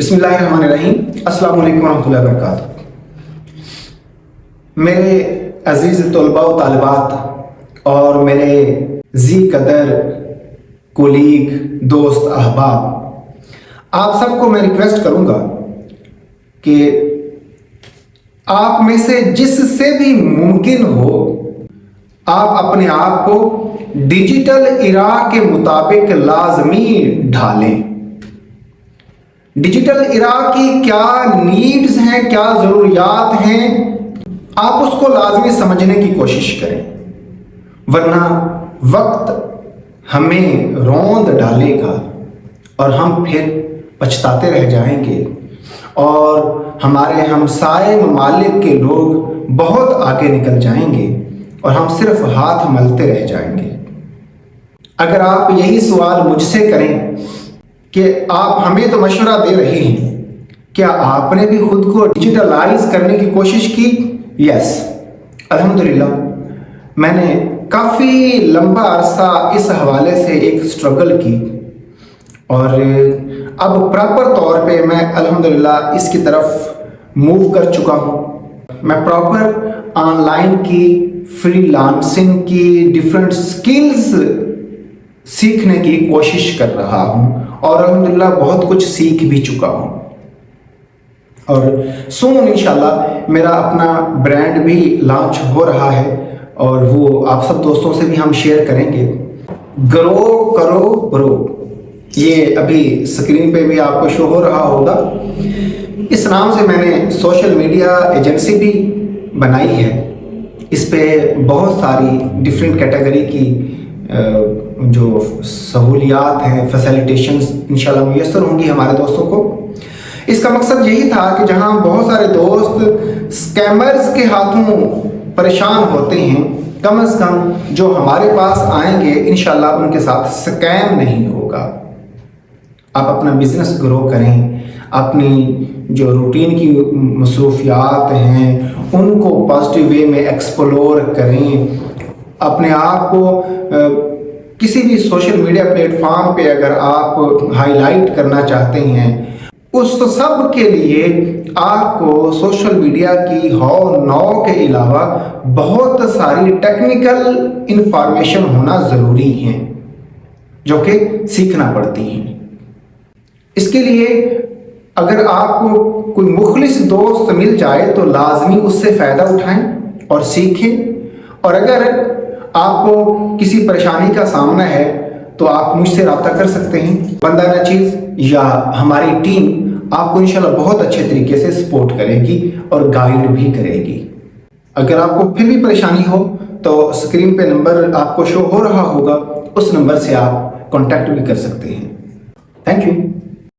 بسم اللہ الرحمن الرحیم۔ السلام علیکم ورحمۃ اللہ وبرکاتہ۔ میرے عزیز طلباء و طالبات اور میرے ذی قدر کولیگ دوست احباب، آپ سب کو میں ریکویسٹ کروں گا کہ آپ میں سے جس سے بھی ممکن ہو آپ اپنے آپ کو ڈیجیٹل ایرا کے مطابق لازمی ڈھالیں۔ ڈیجیٹل ایرا کی کیا نیڈز ہیں، کیا ضروریات ہیں، آپ اس کو لازمی سمجھنے کی کوشش کریں، ورنہ وقت ہمیں روند ڈالے گا اور ہم پھر پچھتاتے رہ جائیں گے اور ہمارے ہمسائے ممالک کے لوگ بہت آگے نکل جائیں گے اور ہم صرف ہاتھ ملتے رہ جائیں گے۔ اگر آپ یہی سوال مجھ سے کریں کہ آپ ہمیں تو مشورہ دے رہے ہیں، کیا آپ نے بھی خود کو ڈیجیٹلائز کرنے کی کوشش کی؟ یس، الحمدللہ میں نے کافی لمبا عرصہ اس حوالے سے ایک سٹرگل کی اور اب پراپر طور پہ میں الحمدللہ اس کی طرف موو کر چکا ہوں۔ میں پراپر آن لائن کی، فری لانسنگ کی، ڈیفرنٹ سکلز سیکھنے کی کوشش کر رہا ہوں اور الحمدللہ بہت کچھ سیکھ بھی چکا ہوں، اور سون انشاءاللہ میرا اپنا برانڈ بھی لانچ ہو رہا ہے اور وہ آپ سب دوستوں سے بھی ہم شیئر کریں گے۔ گرو کرو برو، یہ ابھی سکرین پہ بھی آپ کو شو ہو رہا ہوگا۔ اس نام سے میں نے سوشل میڈیا ایجنسی بھی بنائی ہے۔ اس پہ بہت ساری ڈیفرنٹ کیٹیگری کی جو سہولیات ہیں، فیسیلیٹیشنز انشاءاللہ میسر ہوں گی ہمارے دوستوں کو۔ اس کا مقصد یہی تھا کہ جہاں بہت سارے دوست سکیمرز کے ہاتھوں پریشان ہوتے ہیں، کم از کم جو ہمارے پاس آئیں گے انشاءاللہ ان کے ساتھ سکیم نہیں ہوگا۔ آپ اپنا بزنس گرو کریں، اپنی جو روٹین کی مصروفیات ہیں ان کو پازیٹیو وے میں ایکسپلور کریں، اپنے آپ کو کسی بھی سوشل میڈیا پلیٹ فارم پہ اگر آپ ہائی لائٹ کرنا چاہتے ہیں، اس سب کے لیے آپ کو سوشل میڈیا کی نو کے علاوہ بہت ساری ٹیکنیکل انفارمیشن ہونا ضروری ہے جو کہ سیکھنا پڑتی ہیں۔ اس کے لیے اگر آپ کو کوئی مخلص دوست مل جائے تو لازمی اس سے فائدہ اٹھائیں اور سیکھیں، اور اگر آپ کو کسی پریشانی کا سامنا ہے تو آپ مجھ سے رابطہ کر سکتے ہیں۔ بندہ نہ چیز یا ہماری ٹیم آپ کو انشاءاللہ بہت اچھے طریقے سے سپورٹ کرے گی اور گائیڈ بھی کرے گی۔ اگر آپ کو پھر بھی پریشانی ہو تو اسکرین پہ نمبر آپ کو شو ہو رہا ہوگا، اس نمبر سے آپ کانٹیکٹ بھی کر سکتے ہیں۔ Thank you.